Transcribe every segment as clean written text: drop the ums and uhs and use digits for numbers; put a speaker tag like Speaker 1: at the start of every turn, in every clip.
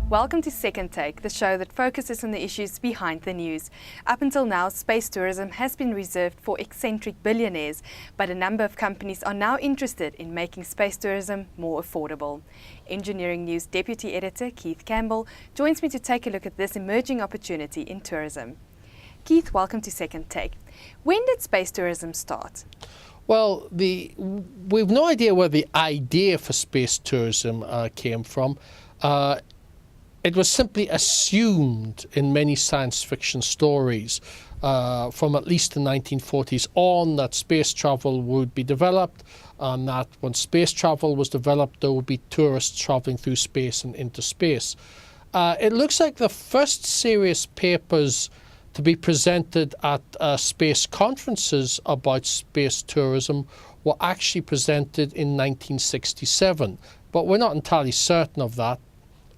Speaker 1: Welcome to Second Take, the show that focuses on the issues behind the news. Up until now, space tourism has been reserved for eccentric billionaires, but a number of companies are now interested in making space tourism more affordable. Engineering News Deputy Editor Keith Campbell joins me to take a look at this emerging opportunity in tourism. Keith, welcome to Second Take. When did space tourism start?
Speaker 2: Well, we've no idea where the idea for space tourism came from. It was simply assumed in many science fiction stories from at least the 1940s on that space travel would be developed, and that when space travel was developed there would be tourists traveling through space and into space. It looks like the first serious papers to be presented at space conferences about space tourism were actually presented in 1967, but we're not entirely certain of that.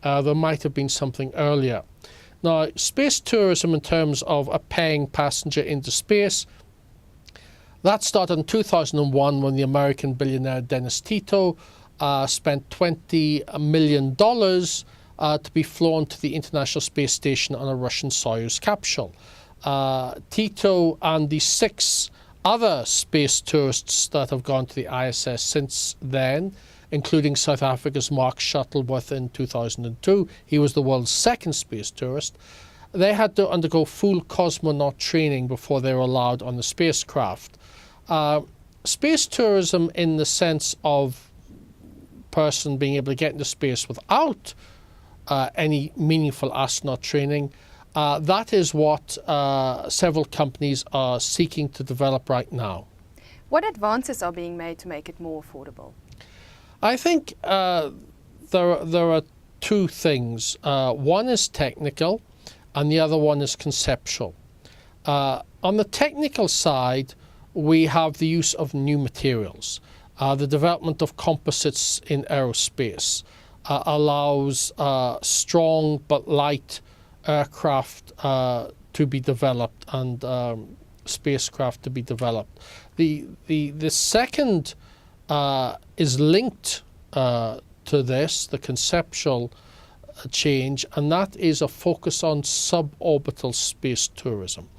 Speaker 2: There might have been something earlier. Now, space tourism in terms of a paying passenger into space, that started in 2001 when the American billionaire Dennis Tito spent $20 million to be flown to the International Space Station on a Russian Soyuz capsule. Tito and the 6 other space tourists that have gone to the ISS since then, including South Africa's Mark Shuttleworth in 2002. He was the world's second space tourist. They had to undergo full cosmonaut training before they were allowed on the spacecraft. Space tourism in the sense of person being able to get into space without any meaningful astronaut training, that is what several companies are seeking to develop right now.
Speaker 1: What advances are being made to make it more affordable?
Speaker 2: I think there are 2 things. One is technical and the other one is conceptual. On the technical side, we have the use of new materials. The development of composites in aerospace allows strong but light aircraft to be developed and spacecraft to be developed. The second is linked to this, the conceptual change, and that is a focus on suborbital space tourism.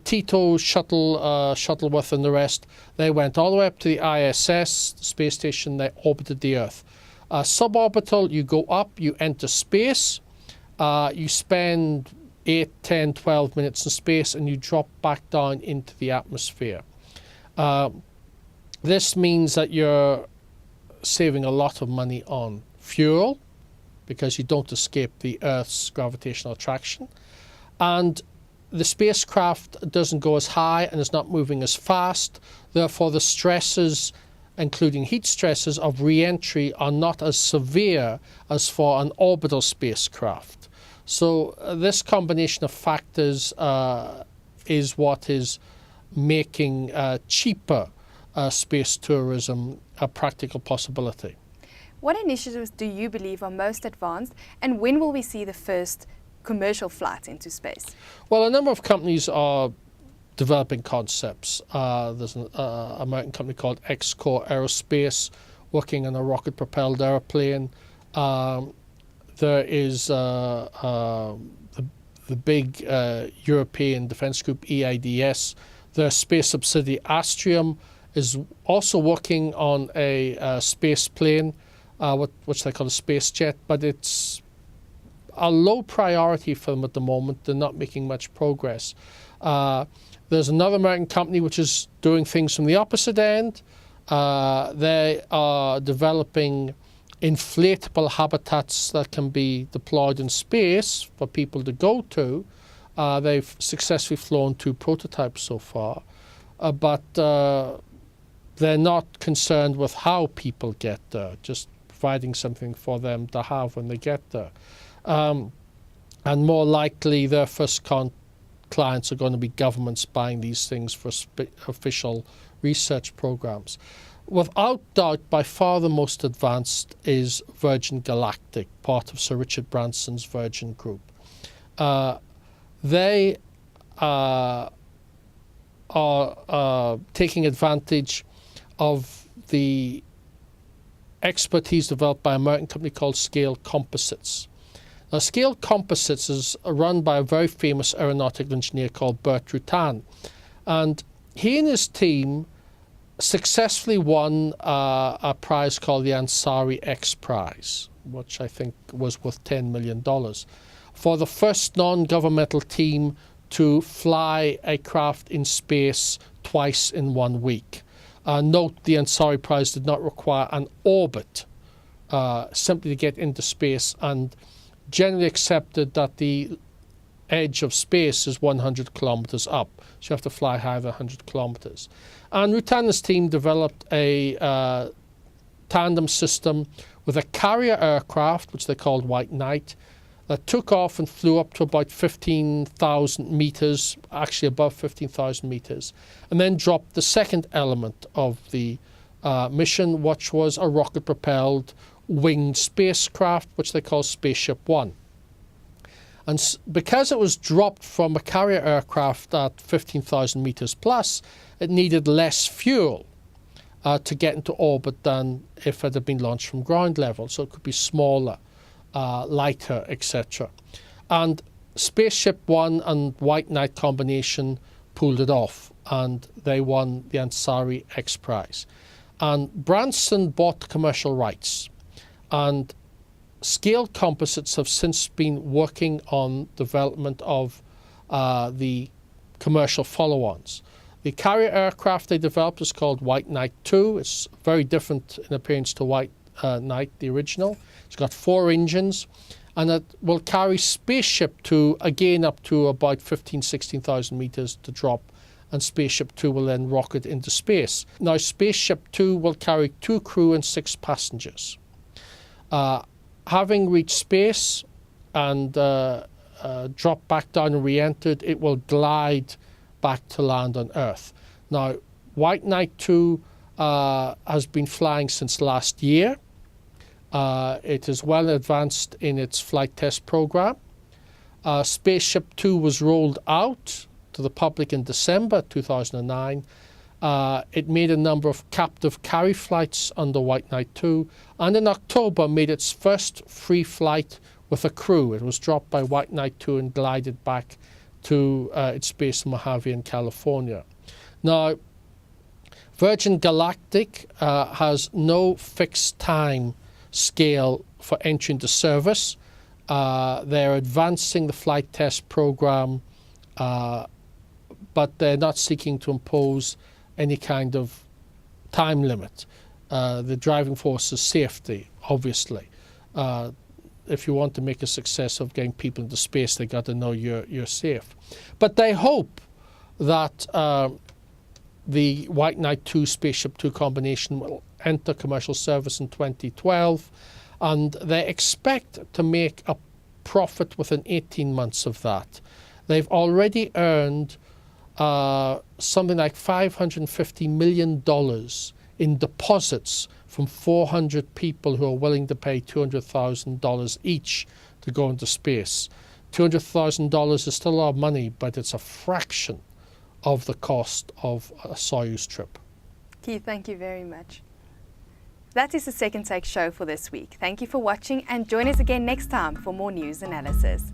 Speaker 2: Tito, Shuttleworth and the rest, they went all the way up to the ISS, the space station, they orbited the Earth. Suborbital, you go up, you enter space, you spend 8, 10, 12 minutes in space and you drop back down into the atmosphere. This means that you're saving a lot of money on fuel because you don't escape the Earth's gravitational attraction, and the spacecraft doesn't go as high and is not moving as fast. Therefore, the stresses, including heat stresses of re-entry, are not as severe as for an orbital spacecraft. So this combination of factors is what is making cheaper space tourism a practical possibility.
Speaker 1: What initiatives do you believe are most advanced, and when will we see the first commercial flight into space?
Speaker 2: Well, a number of companies are developing concepts. There's an American company called X-Core Aerospace working on a rocket-propelled airplane. There is the big European defence group EIDS. Their space subsidiary Astrium is also working on a space plane, which they call a space jet, but it's a low priority for them at the moment. They're not making much progress. There's another American company which is doing things from the opposite end. They are developing inflatable habitats that can be deployed in space for people to go to. They've successfully flown 2 prototypes so far, but they're not concerned with how people get there, just providing something for them to have when they get there. And more likely their first clients are going to be governments buying these things for official research programs. Without doubt, by far the most advanced is Virgin Galactic, part of Sir Richard Branson's Virgin Group. They are taking advantage of the expertise developed by an American company called Scale Composites. Now, Scale Composites is run by a very famous aeronautical engineer called Bert Rutan. And he and his team successfully won a prize called the Ansari X Prize, which I think was worth $10 million, for the first non-governmental team to fly a craft in space twice in 1 week. Note, the Ansari Prize did not require an orbit, simply to get into space, and generally accepted that the edge of space is 100 kilometers up. So you have to fly higher than 100 kilometers. And Rutan's team developed a tandem system with a carrier aircraft, which they called White Knight, that took off and flew up to about 15,000 meters, actually above 15,000 meters, and then dropped the second element of the mission, which was a rocket-propelled winged spacecraft, which they call Spaceship One. And because it was dropped from a carrier aircraft at 15,000 meters plus, it needed less fuel to get into orbit than if it had been launched from ground level. So it could be smaller, lighter, etc. And Spaceship One and White Knight combination pulled it off, and they won the Ansari X Prize. And Branson bought the commercial rights, and Scale Composites have since been working on development of the commercial follow-ons. The carrier aircraft they developed is called White Knight 2. It's very different in appearance to White Knight, the original. It's got 4 engines, and it will carry Spaceship 2 again up to about 16,000 meters to drop, and Spaceship 2 will then rocket into space. Now, Spaceship 2 will carry 2 crew and 6 passengers. Having reached space and dropped back down and re-entered, it will glide back to land on Earth. Now, White Knight 2 has been flying since last year. It is well advanced in its flight test program. Spaceship 2 was rolled out to the public in December 2009. It made a number of captive carry flights under White Knight 2, and in October made its first free flight with a crew. It was dropped by White Knight 2 and glided back to its base in Mojave in California. Now, Virgin Galactic has no fixed time scale for entry into service. They're advancing the flight test program, but they're not seeking to impose any kind of time limit. The driving force is safety, obviously. If you want to make a success of getting people into space, they got to know you're safe. But they hope that the White Knight 2 Spaceship 2 combination will enter commercial service in 2012, and they expect to make a profit within 18 months of that. They've already earned something like $550 million in deposits from 400 people who are willing to pay $200,000 each to go into space. $200,000 is still a lot of money, but it's a fraction of the cost of a Soyuz trip.
Speaker 1: Keith, thank you very much. That is the Second Take show for this week. Thank you for watching, and join us again next time for more news analysis.